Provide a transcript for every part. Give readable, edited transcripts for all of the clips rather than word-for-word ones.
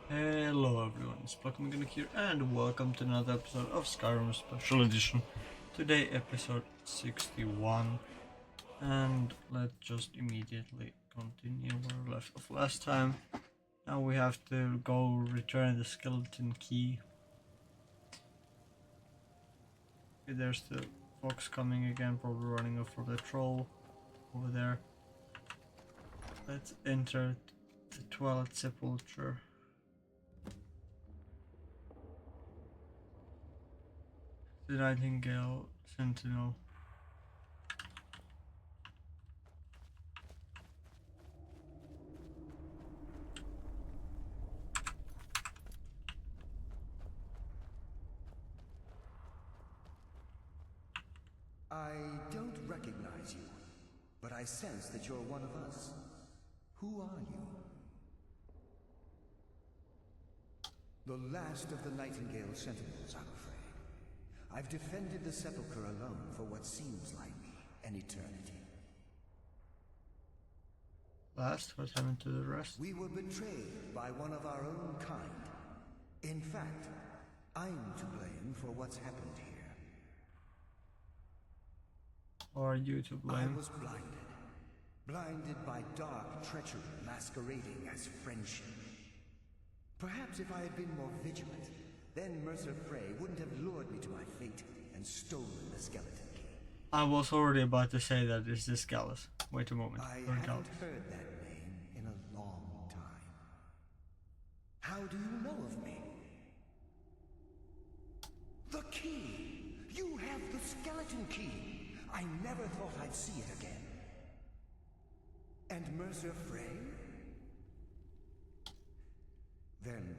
Hello everyone, it's Pluck Mechanic here and welcome to another episode of Skyrim Special Edition. Today episode 61, and let's just immediately continue where we left off last time. Now we have to go return the skeleton key. Okay, there's the fox coming again, probably running off for the troll over there. Let's enter the Twilight Sepulchre. The Nightingale Sentinel. I don't recognize you, but I sense that you're one of us. Who are you? The last of the Nightingale Sentinels, I'm afraid. I've defended the Sepulchre alone for what seems like an eternity. Last, what happened to the rest? We were betrayed by one of our own kind. In fact, I'm to blame for what's happened here. Or are you to blame? I was blinded by dark treachery masquerading as friendship. Perhaps if I had been more vigilant, then Mercer Frey wouldn't have lured me to my fate and stolen the skeleton key. I was already about to say that it's this Gallus. Wait a moment. I haven't heard that name in a long time. How do you know of me? The key! You have the skeleton key! I never thought I'd see it again. And Mercer Frey? Then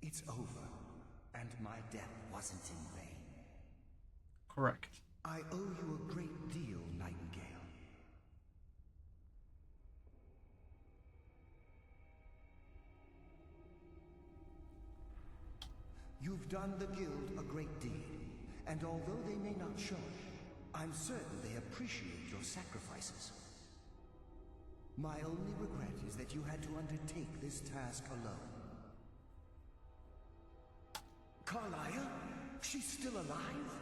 it's over, and my death wasn't in vain. Correct. I owe you a great deal, Nightingale. You've done the Guild a great deed, and although they may not show it, I'm certain they appreciate your sacrifices. My only regret is that you had to undertake this task alone. Carlia? She's still alive?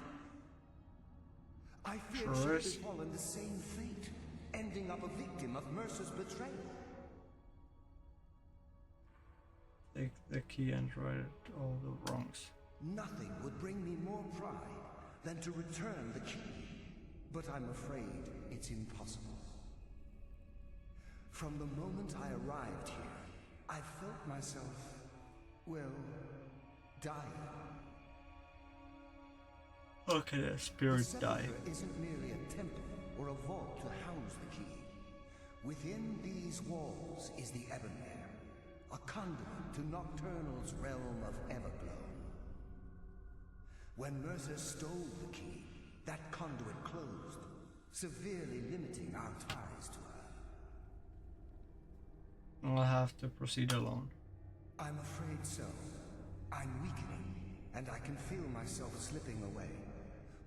I fear she has fallen the same fate, ending up a victim of Mercer's betrayal. Take the key and right all the wrongs. Nothing would bring me more pride than to return the key, but I'm afraid it's impossible. From the moment I arrived here, I felt myself, well, dying. Okay, the spirit die. The isn't merely a temple or a vault to house the key. Within these walls is the Ebonmere, a conduit to Nocturnal's realm of Everglow. When Mercer stole the key, that conduit closed, severely limiting our ties to her. I'll have to proceed alone. I'm afraid so. I'm weakening, and I can feel myself slipping away.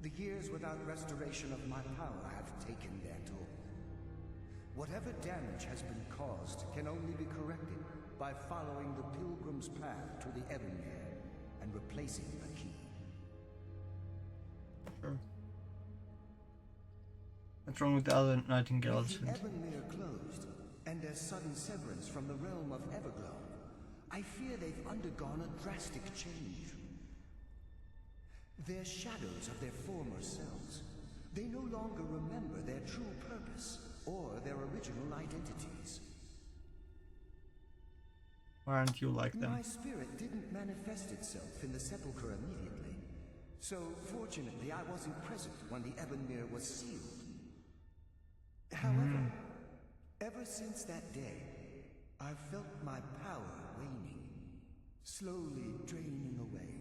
The years without restoration of my power have taken their toll. Whatever damage has been caused can only be corrected by following the pilgrim's path to the Ebonmere and replacing the key. Sure. What's wrong with the other Nightingales? With the Ebonmere closed, and their sudden severance from the realm of Everglow, I fear they've undergone a drastic change. They're shadows of their former selves. They no longer remember their true purpose or their original identities. Why aren't you like them? My spirit didn't manifest itself in the Sepulchre immediately, so fortunately I wasn't present when the Ebonmere was sealed. However, ever since that day, I've felt my power waning, slowly draining away.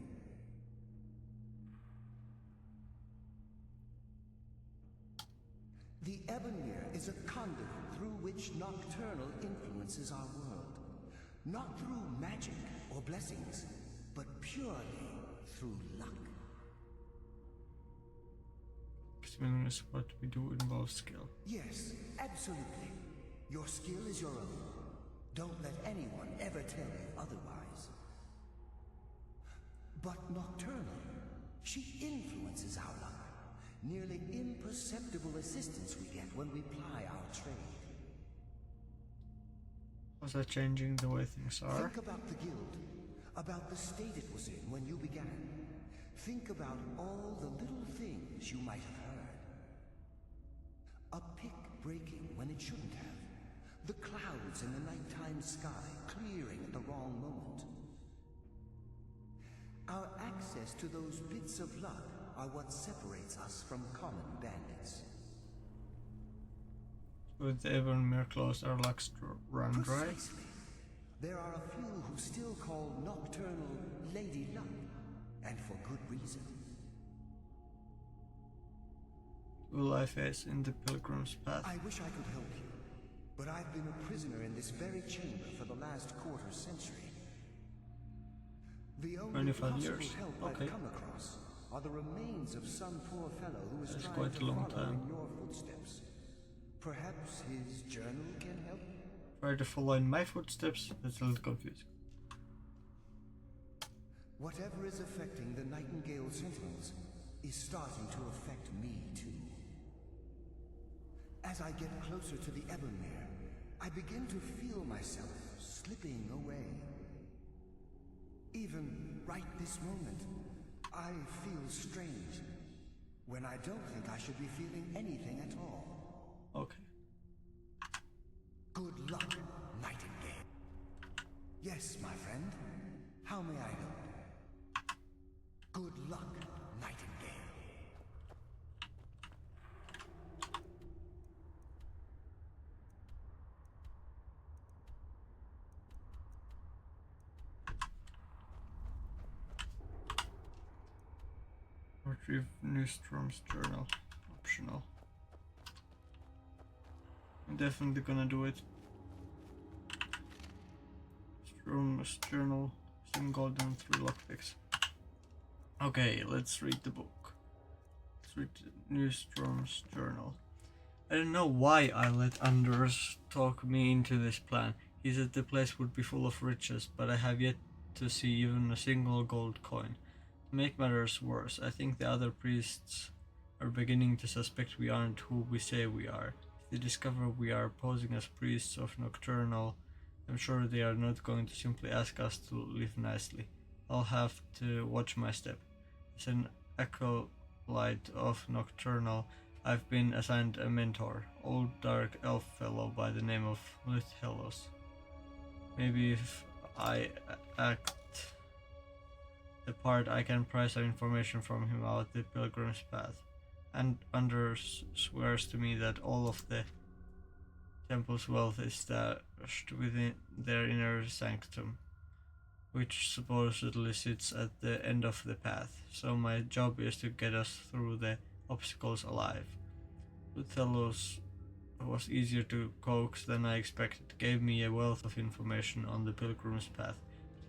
The Ebonmere is a conduit through which Nocturnal influences our world. Not through magic or blessings, but purely through luck. Meaningless what we do involves skill. Yes, absolutely. Your skill is your own. Don't let anyone ever tell you otherwise. But Nocturnal, she influences our luck. Nearly imperceptible assistance we get when we ply our trade. Was that changing the way things are? Think about the guild, about the state it was in when you began. Think about all the little things you might have heard. A pick breaking when it shouldn't have. The clouds in the nighttime sky clearing at the wrong moment. Our access to those bits of luck are what separates us from common bandits. With Evermere closed, our luck's run dry. Precisely. There are a few who still call Nocturnal Lady Luck, and for good reason. Will I face in the Pilgrim's Path? I wish I could help you, but I've been a prisoner in this very chamber for the last quarter century. The only 25 possible years. help Okay. I've come across are the remains of some poor fellow who is That's trying quite to a long follow time. in your footsteps. Perhaps his journal can help? Try to follow in my footsteps? That's a little confusing. Whatever is affecting the Nightingale Sentinels is starting to affect me too. As I get closer to the Evermere, I begin to feel myself slipping away. Even right this moment, I feel strange, when I don't think I should be feeling anything at all. Okay. Good luck, Nightingale. Yes, my friend. How may I help? Good luck, Nightingale. Retrieve Newstrom's journal. Optional. I'm definitely gonna do it. Strom's journal. 7 gold and 3 lockpicks. Okay, let's read the book. Let's read Newstrom's journal. I don't know why I let Anders talk me into this plan. He said the place would be full of riches, but I have yet to see even a single gold coin. To make matters worse, I think the other priests are beginning to suspect we aren't who we say we are. If they discover we are posing as priests of Nocturnal, I'm sure they are not going to simply ask us to live nicely. I'll have to watch my step. As an acolyte of Nocturnal, I've been assigned a mentor, old dark elf fellow by the name of Luthelos. Maybe if I act the part, I can pry some information from him about the Pilgrim's Path. And Anders swears to me that all of the temple's wealth is stashed within their inner sanctum, which supposedly sits at the end of the path. So my job is to get us through the obstacles alive. Luthelos was easier to coax than I expected, gave me a wealth of information on the Pilgrim's Path.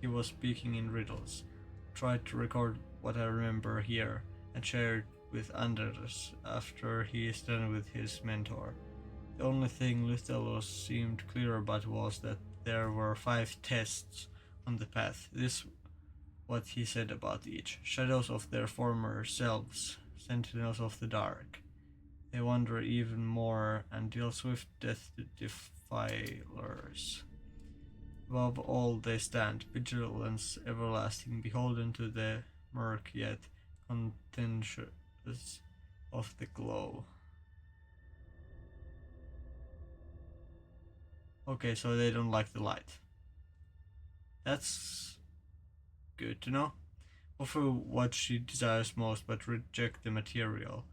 He was speaking in riddles. Tried to record what I remember here and share it with Anders after he is done with his mentor. The only thing Luthelos seemed clear about was that there were 5 tests on the path. This what he said about each. Shadows of their former selves, sentinels of the dark. They wander even more and deal swift death to defilers. Above all they stand, vigilance everlasting, beholden to the murk yet contentious of the glow. Okay, so they don't like the light. That's good to know. Offer what she desires most, but reject the material,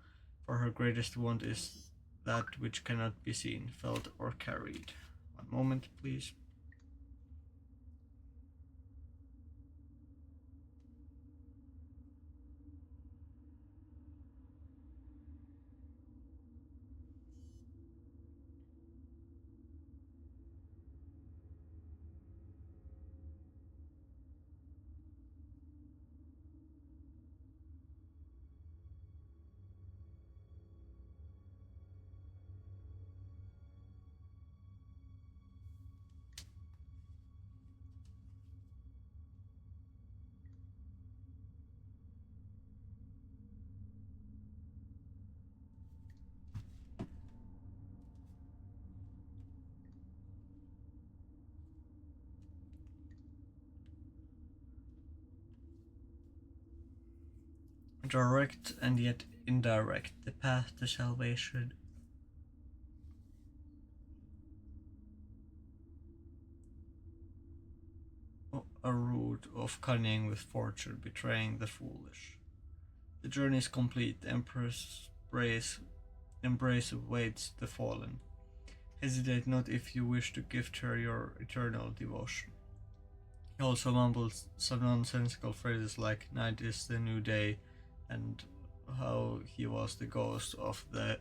for her greatest want is that which cannot be seen, felt, or carried. One moment, please. Direct and yet indirect, the path to salvation. A route of cunning with fortune, betraying the foolish. The journey is complete. The Empress embrace awaits the fallen. Hesitate not if you wish to gift her your eternal devotion. He also mumbles some nonsensical phrases like "night is the new day" and how he was the ghost of the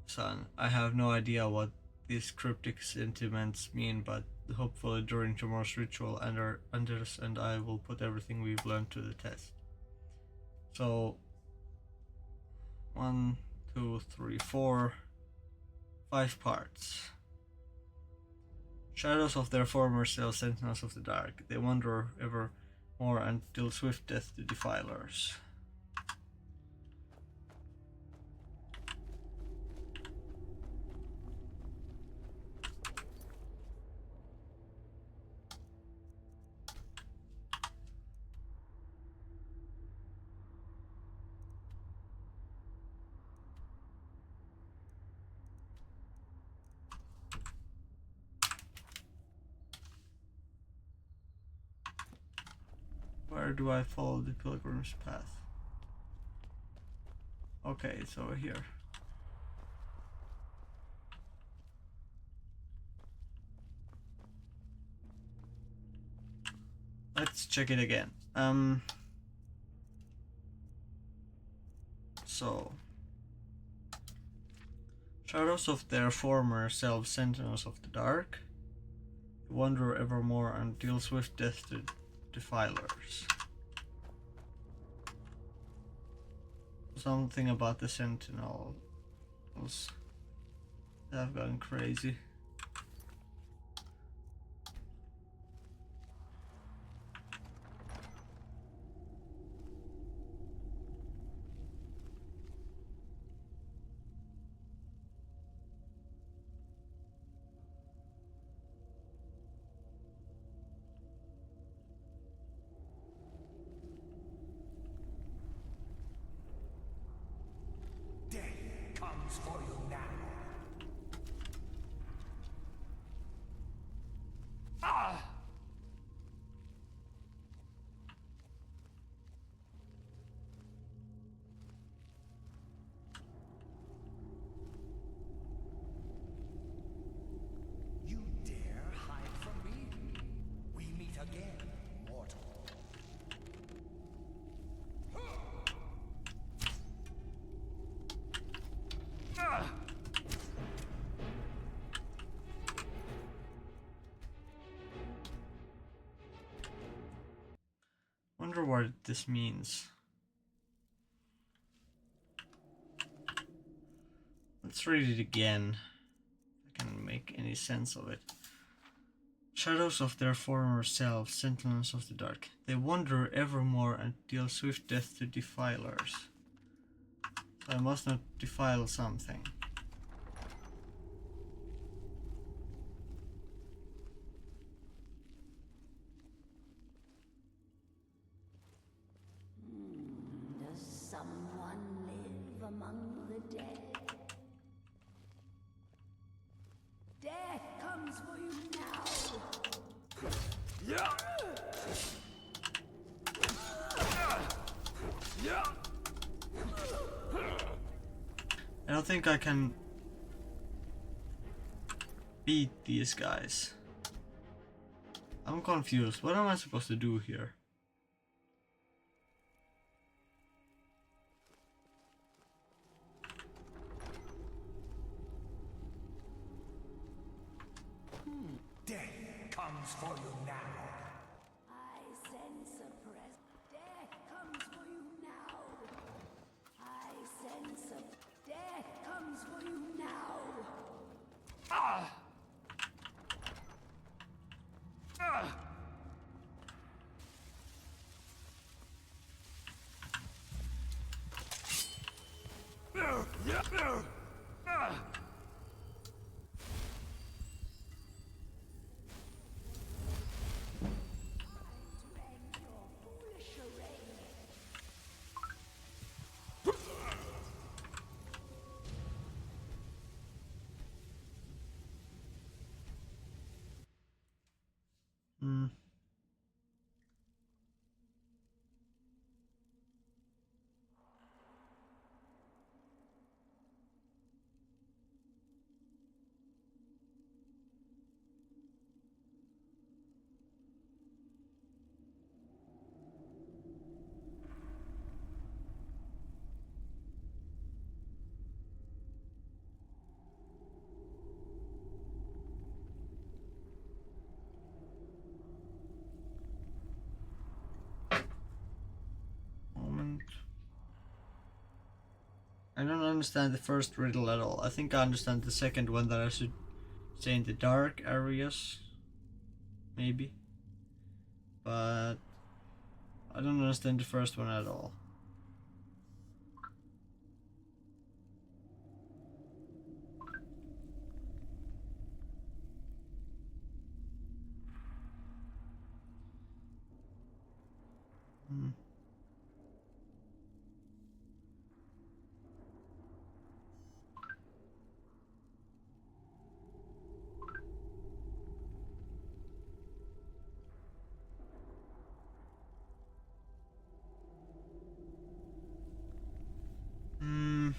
sun. I have no idea what these cryptic sentiments mean, but hopefully during tomorrow's ritual, Anders and I will put everything we've learned to the test. So, 1, 2, 3, 4, 5 parts. Shadows of their former selves, sentinels of the dark. They wander ever more until swift death to defilers. Where do I follow the pilgrim's path? Okay, it's over here. Let's check it again. So shadows of their former selves, sentinels of the dark, wander evermore until swift death to defilers. Something about the sentinels that have gone crazy. For you now. You dare hide from me? We meet again, mortal. Wonder what this means. Let's read it again. If I can make any sense of it. Shadows of their former selves, sentinels of the dark. They wander evermore until swift death to defilers. So I must not defile something. Does someone live among the dead? Death comes for you now. Yeah. I don't think I can beat these guys. I'm confused. What am I supposed to do here? Death comes for you now. I sense a press. Death comes for you now. I sense a death comes for you now. Hmm. Moment. I don't understand the first riddle at all. I think I understand the second one, that I should stay in the dark areas. Maybe. But I don't understand the first one at all. Hmm. Hmm.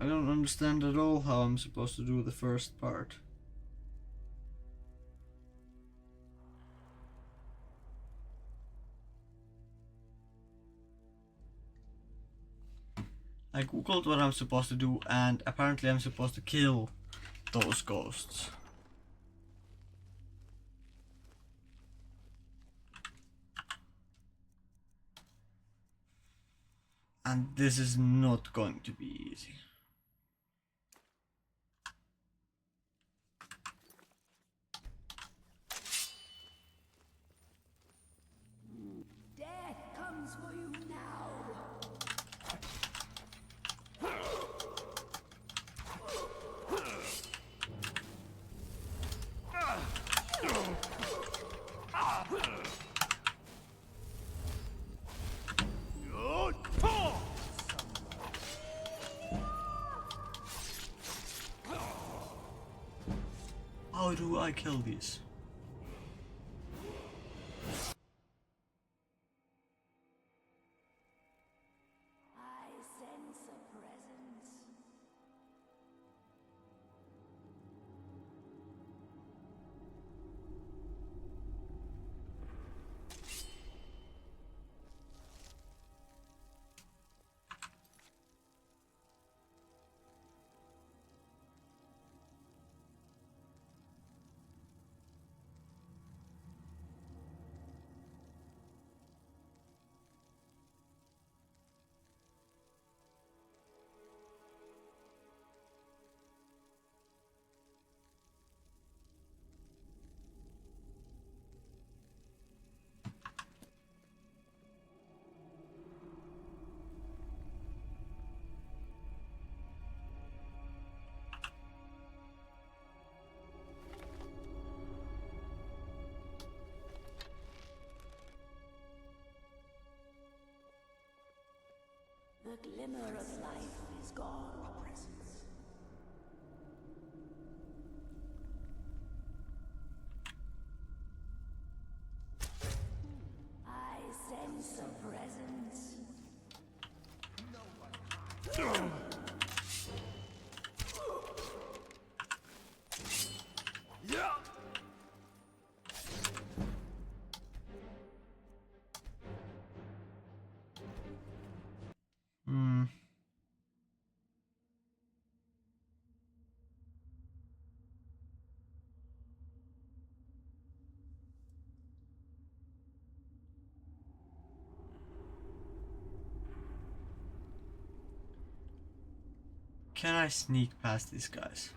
I don't understand at all how I'm supposed to do the first part. I googled what I'm supposed to do, and apparently I'm supposed to kill those ghosts. And this is not going to be easy. Death comes for you now. How do I kill these? I sense a presence. The glimmer of life is gone. I sense a presence. Hmm. Can I sneak past these guys?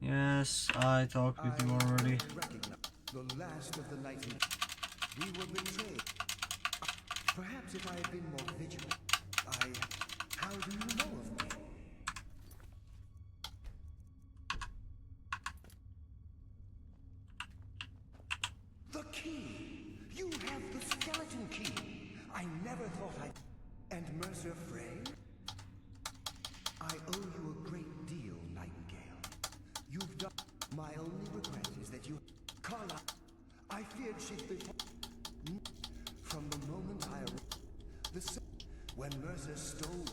Yes, I talked with you already. The last of the Nightingale. We were betrayed. Perhaps if I had been more vigilant. How do you know of me? The key! You have the skeleton key! I never thought I'd... And Mercer Frey? I owe you a great deal, Nightingale. You've done... My only regret is that you... Carla, I feared she'd been... From the moment I arrived... When Mercer stole...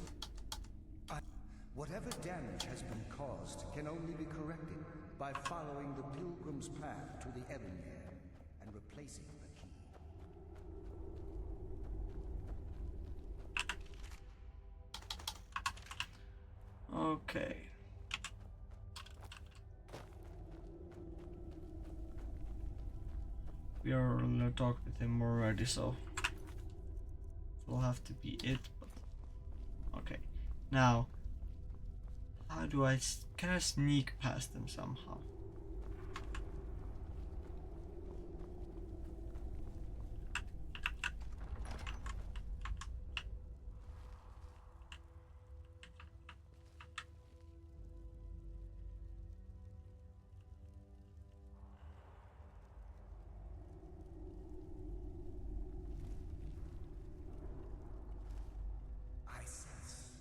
Whatever damage has been caused can only be corrected by following the pilgrim's path to the Ebonmere and replacing the key. Okay. We are gonna talk with him already, so it'll have to be it. But okay. Now, how do I? Can I sneak past them somehow? I sense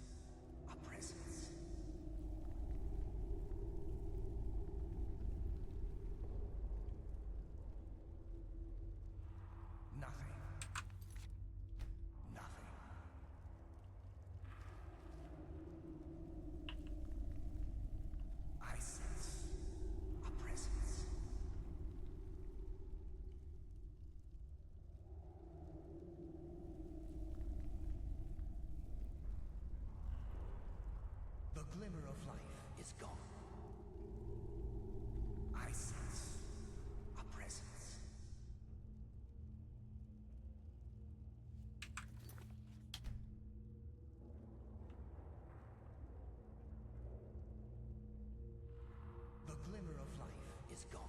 a presence. Nothing. Nothing. I sense a presence. The glimmer of life is gone. I sense a presence. The glimmer of life is gone.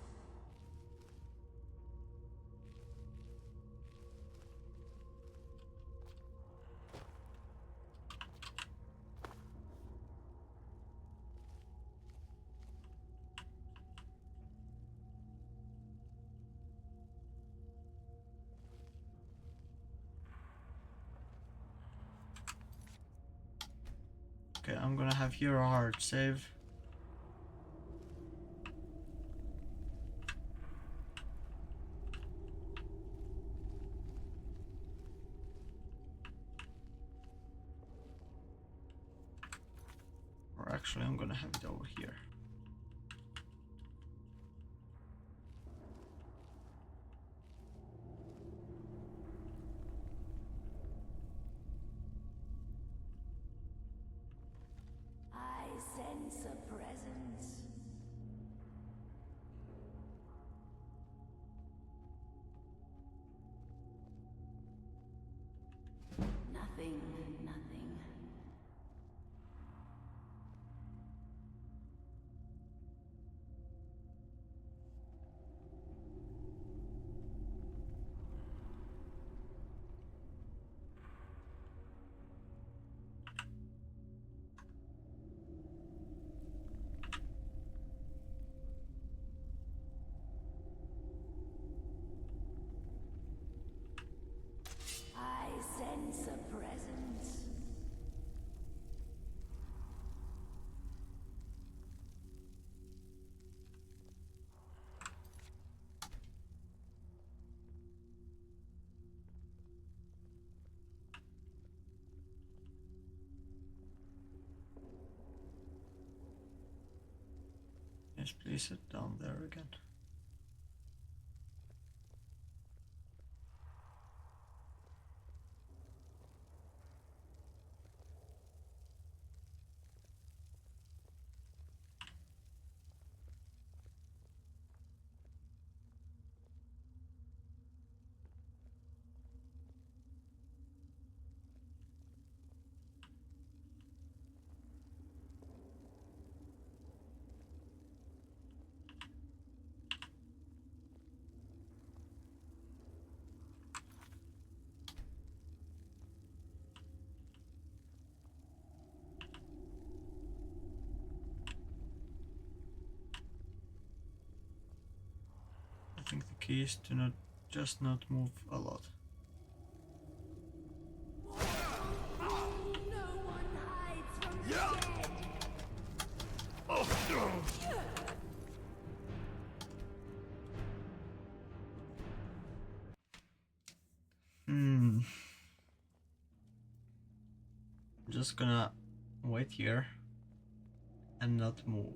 Okay, I'm gonna have here a hard save. Or actually, I'm gonna have it over here. I sense a presence. Nothing, nothing. I sense a presence. Yes, please sit down there again. keys to not just not move a lot. No one hides from the dead. I'm just gonna wait here and not move.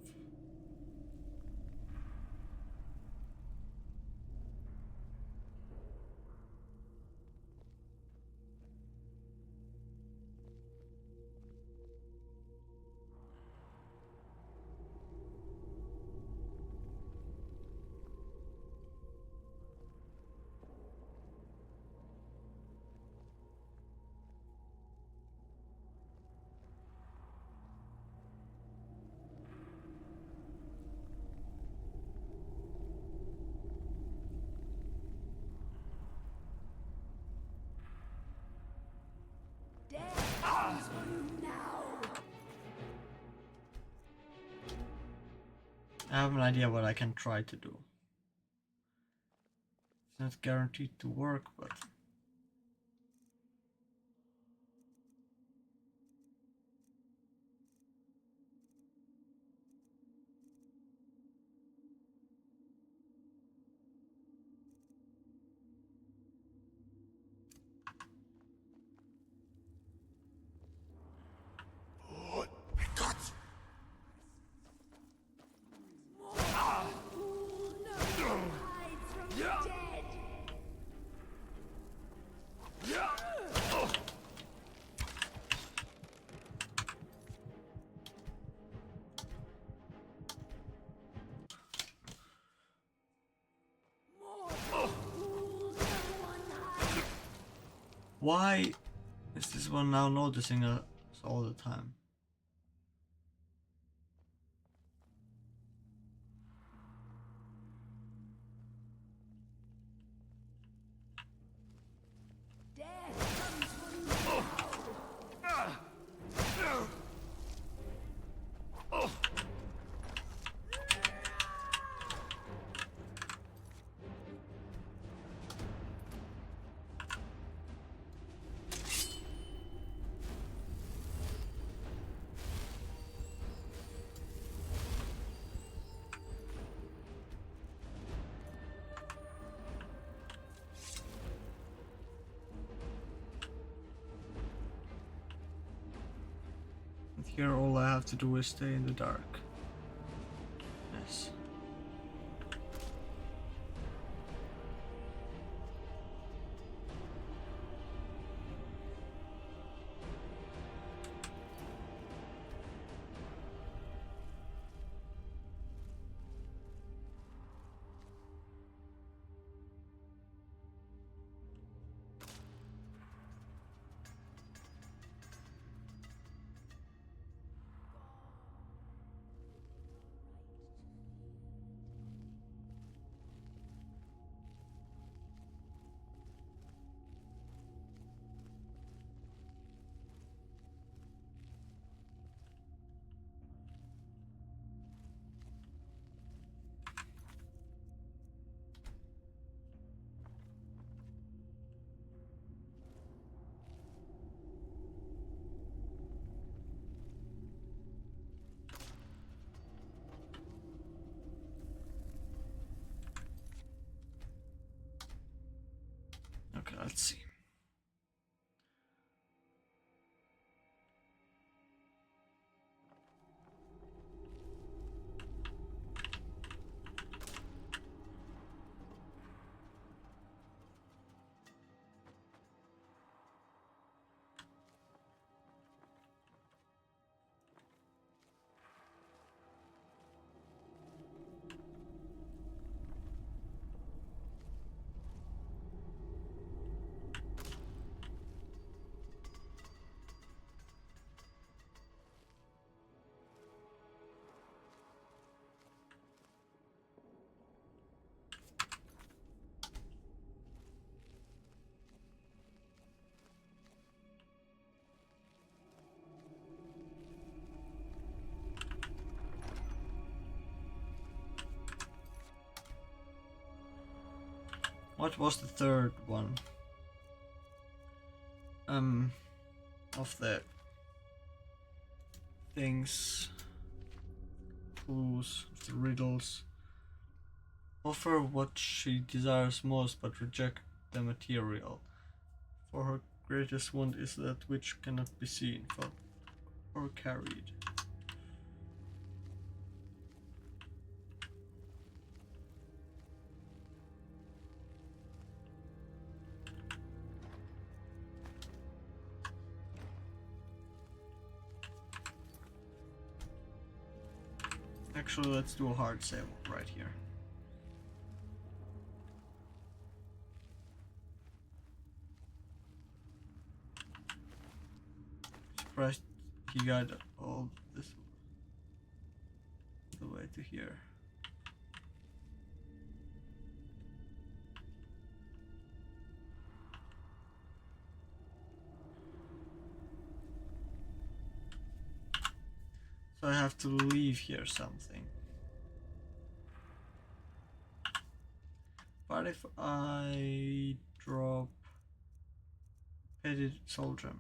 Death comes for you now. I have an idea what I can try to do. It's not guaranteed to work, but No one hides from the dead. More fools, no one hides. why is this one now noticing us all the time? Death comes for you now. And here all I have to do is stay in the dark. Yes. Okay, let's see. What was the third one? Of the things, clues, the riddles. Offer what she desires most, but reject the material. For her greatest want is that which cannot be seen, felt, or carried. Actually, let's do a hard save right here. Surprised he got all this the way to here. So I have to leave here something. But if I drop Petted Soldier.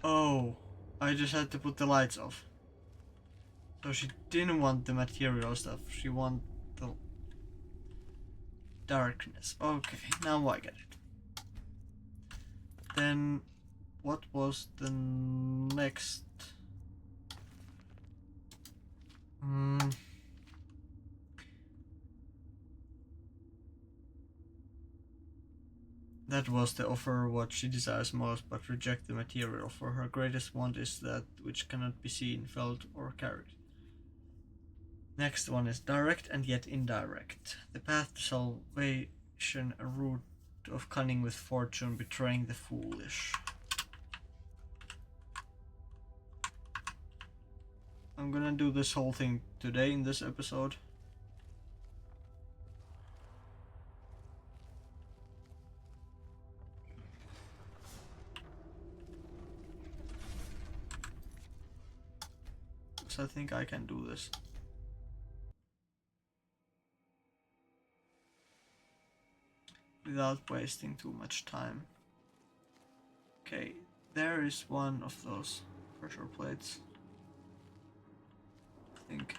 Oh, I just had to put the lights off. So she didn't want the material stuff, she wanted the darkness. Okay, now I get it. Then what was the next? That was the offer what she desires most, but reject the material. For her greatest want is that which cannot be seen, felt, or carried. Next one is direct and yet indirect. The path to salvation, a route of cunning with fortune, betraying the foolish. I'm gonna do this whole thing today in this episode. So I think I can do this. Without wasting too much time. Okay, there is one of those pressure plates. I think.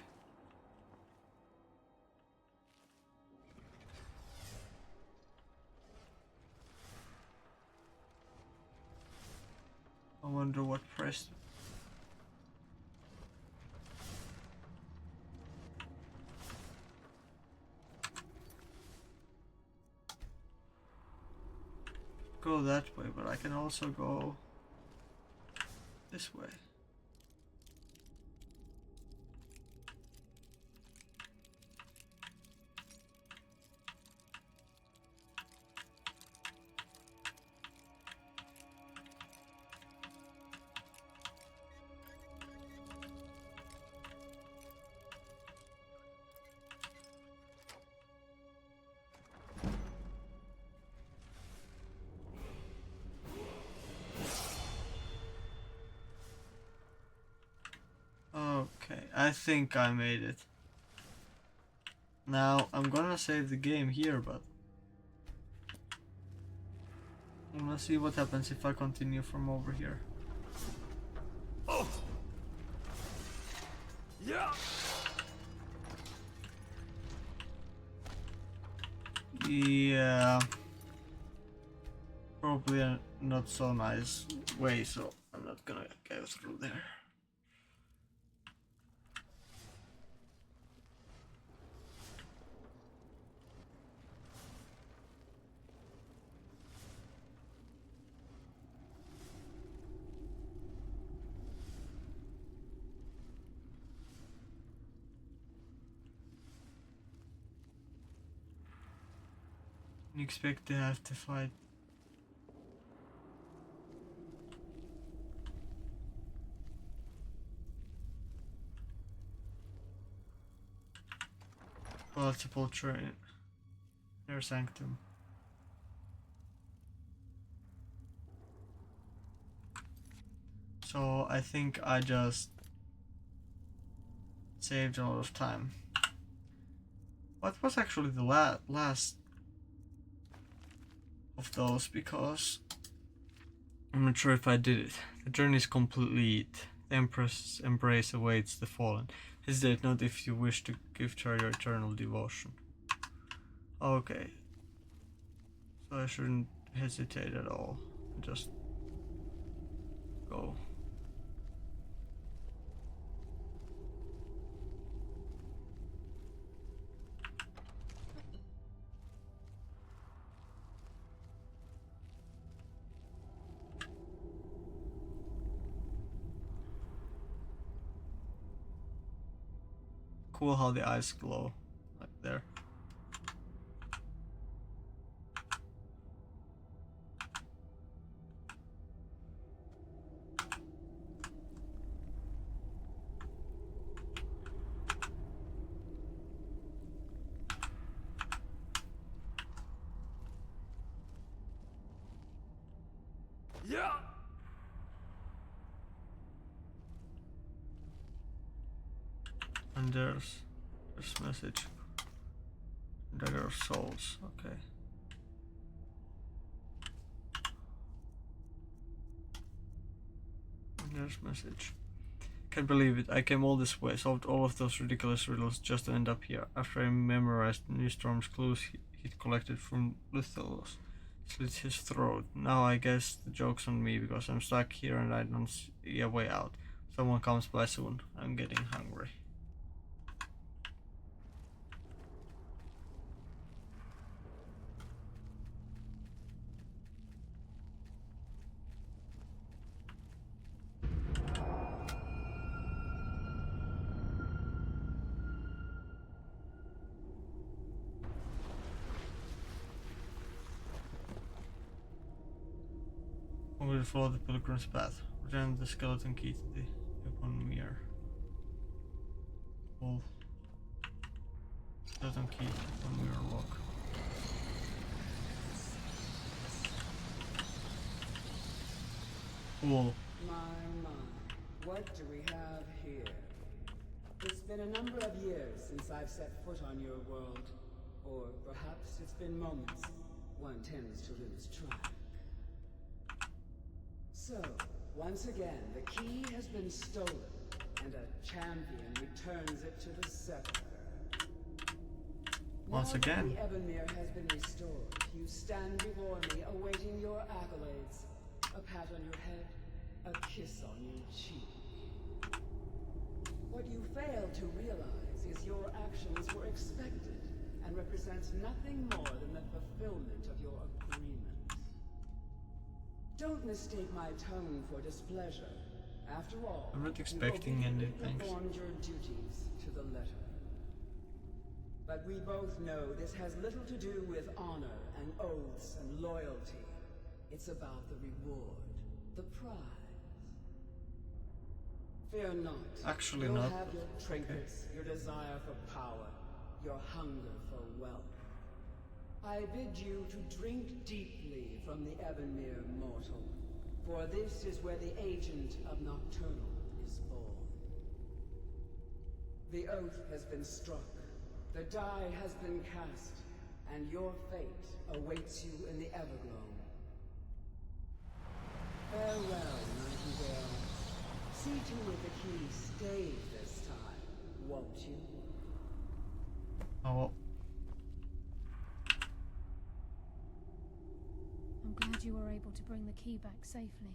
I wonder what pressed. Go that way, but I can also go this way. Okay, I think I made it. Now, I'm gonna save the game here, but I'm gonna see what happens if I continue from over here. Oh! Yeah! Yeah. Probably a not so nice way, so I'm not gonna go through there. You expect to have to fight. Multiple train. Their sanctum. So I think I just saved a lot of time. What was actually the last of those, because I'm not sure if I did it. The journey is complete. The Empress' embrace awaits the fallen. Hesitate not if you wish to gift her your eternal devotion. Okay. So I shouldn't hesitate at all. Just go. Cool how the eyes glow, like there. Yeah. And there's this message. Dagger of Souls, okay. And there's message. Can't believe it, I came all this way, solved all of those ridiculous riddles just to end up here. After I memorized Newstorm's clues he'd collected from Luthellos. Slit his throat. Now I guess the joke's on me because I'm stuck here and I don't see a way out. Someone comes by soon. I'm getting hungry. We will follow the pilgrim's path. Return the skeleton key to the open mirror. Wolf. Skeleton key to the mirror lock. Cool. My, what do we have here? It's been a number of years since I've set foot on your world. Or perhaps it's been moments. One tends to lose track. So, once again, the key has been stolen, and a champion returns it to the scepter. Once again. Now that the Ebenmere has been restored, you stand before me awaiting your accolades. A pat on your head, a kiss on your cheek. What you fail to realize is your actions were expected and represents nothing more than the fulfillment of your agreement. Don't mistake my tone for displeasure. After all, I'm not expecting anything. You performed your duties to the letter. But we both know this has little to do with honor and oaths and loyalty. It's about the reward, the prize. Fear not. Actually You'll not. have your trinkets, your desire for power, your hunger for wealth. I bid you to drink deeply from the Ebenmere mortal, for this is where the agent of Nocturnal is born. The oath has been struck, the die has been cast, and your fate awaits you in the Evergloam. Farewell, Nightingale. See to it the key stays this time, won't you? Oh well. I'm glad you were able to bring the key back safely.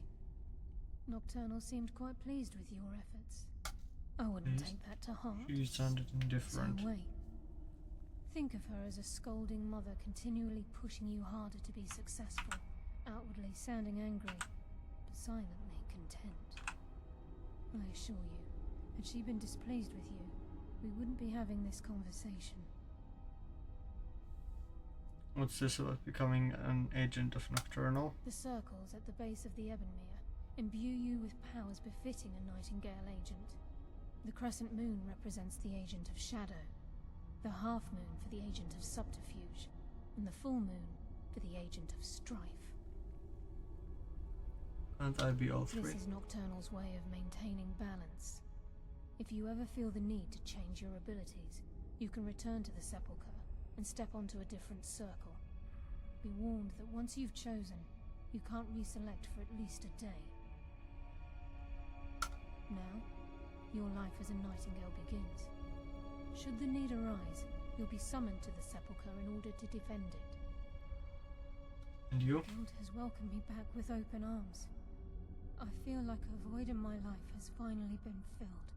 Nocturnal seemed quite pleased with your efforts. I wouldn't take that to heart. She sounded indifferent. So wait. Think of her as a scolding mother continually pushing you harder to be successful, outwardly sounding angry, but silently content. I assure you, had she been displeased with you, we wouldn't be having this conversation. What's this about becoming an agent of Nocturnal? The circles at the base of the Ebonmere imbue you with powers befitting a Nightingale agent. The crescent moon represents the agent of shadow, the half moon for the agent of subterfuge, and the full moon for the agent of strife. Can't I be all three? This is Nocturnal's way of maintaining balance. If you ever feel the need to change your abilities, you can return to the Sepulchre and step onto a different circle. Be warned that once you've chosen, you can't reselect for at least a day. Now, your life as a Nightingale begins. Should the need arise, you'll be summoned to the Sepulchre in order to defend it. And you? The guild has welcomed me back with open arms. I feel like a void in my life has finally been filled.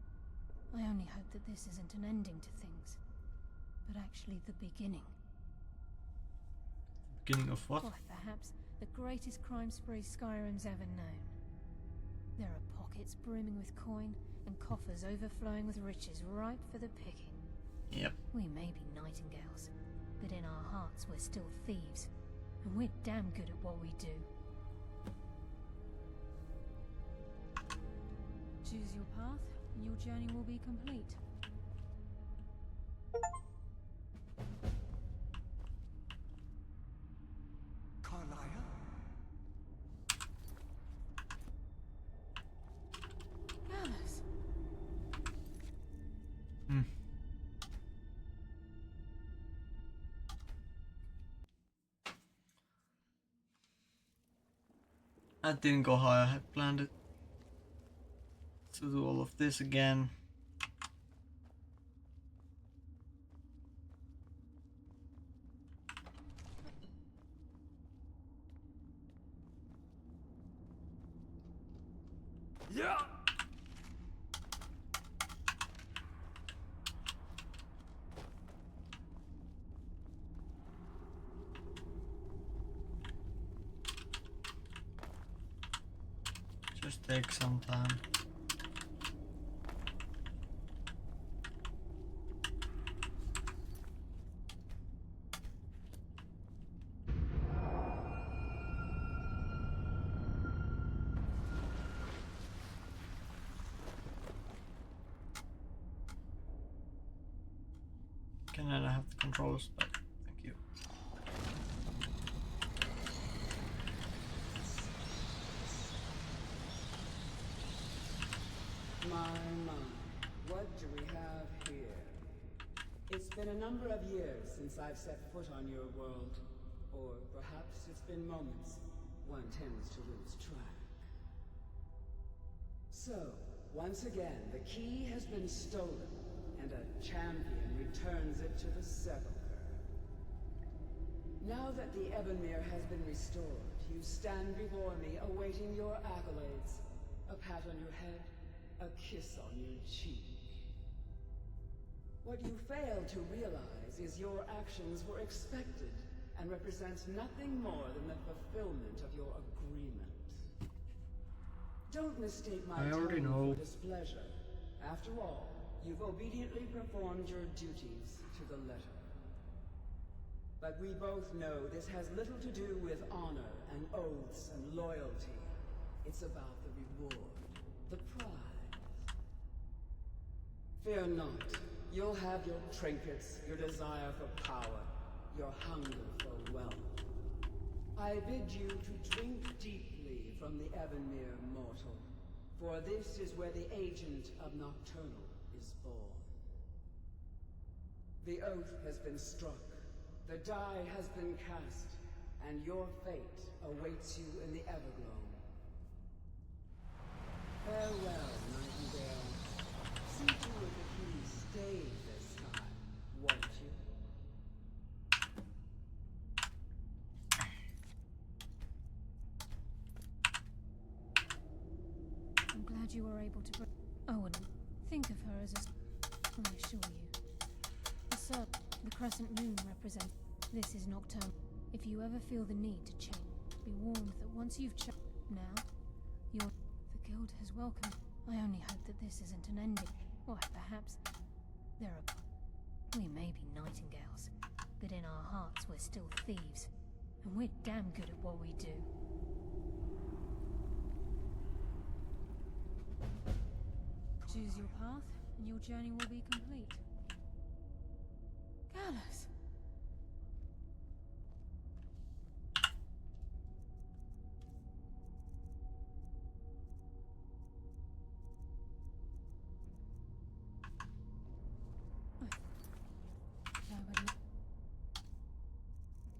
I only hope that this isn't an ending to things, but actually the beginning. Beginning of what? Why, perhaps the greatest crime spree Skyrim's ever known. There are pockets brimming with coin and coffers overflowing with riches ripe for the picking. Yep. We may be Nightingales, but in our hearts we're still thieves, and we're damn good at what we do. Choose your path, and your journey will be complete. Carlia? Gallus! That didn't go how I had planned it. To do all of this again. Yeah! Just take some time. Can I have the controls back? Thank you. My, what do we have here? It's been a number of years since I've set foot on your world. Or perhaps it's been moments. One tends to lose track. So, once again, the key has been stolen, and a champion returns it to the Sepulchre. Now that the Ebonmere has been restored, you stand before me awaiting your accolades. A pat on your head, a kiss on your cheek. What you fail to realize is your actions were expected and represent nothing more than the fulfillment of your agreement. Don't mistake my I already tone know. for displeasure. After all, you've obediently performed your duties to the letter. But we both know this has little to do with honor and oaths and loyalty. It's about the reward, the prize. Fear not. You'll have your trinkets, your desire for power, your hunger for wealth. I bid you to drink deeply from the Ebonmere mortal, for this is where the agent of Nocturnal is born. The oath has been struck, the die has been cast, and your fate awaits you in the Everglow. Farewell, Nightingale. See to it that you stay this time, won't you? I'm glad you were able to bring... Oh, and think of her as a... I assure you. The crescent moon represents... This is Nocturnal. If you ever feel the need to change, be warned that once you've now, you're... The guild has welcomed... I only hope that this isn't an ending. Why, perhaps... There are... We may be Nightingales, but in our hearts we're still thieves. And we're damn good at what we do. Choose your path, and your journey will be complete. Gallus!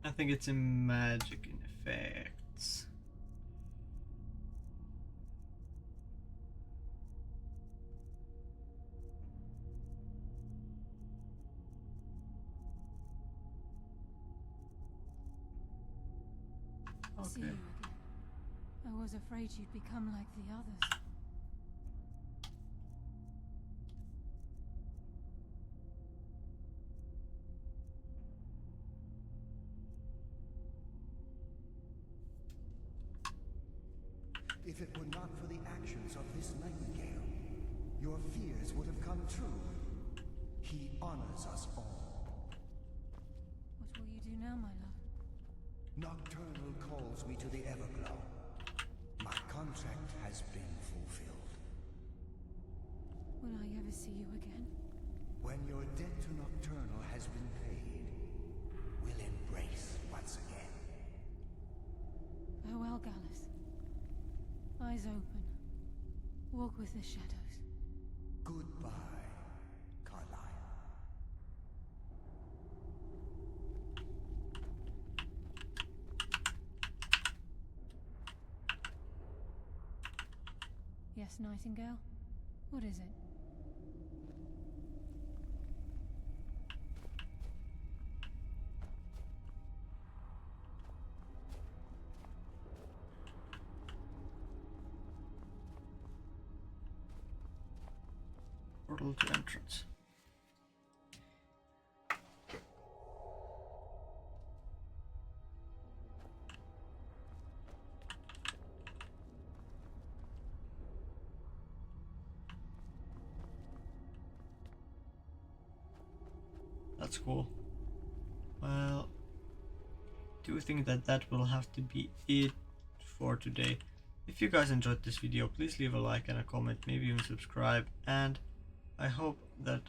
I think it's in magic in effects. See you again. I was afraid you'd become like the others. If it were not for the actions of this Nightingale, your fears would have come true. He honors us all. What will you do now, my love? Nocturnal calls me to the Everglow. My contract has been fulfilled. Will I ever see you again? When your debt to Nocturnal has been paid, we'll embrace once again. Farewell, Gallus. Eyes open. Walk with the shadows. Goodbye, Carlyle. Yes, Nightingale? What is it? Portal to entrance. That's cool. Well, do you think that that will have to be it for today? If you guys enjoyed this video, please leave a like and a comment, maybe even subscribe, and I hope that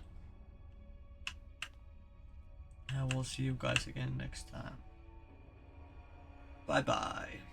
I will see you guys again next time. Bye bye.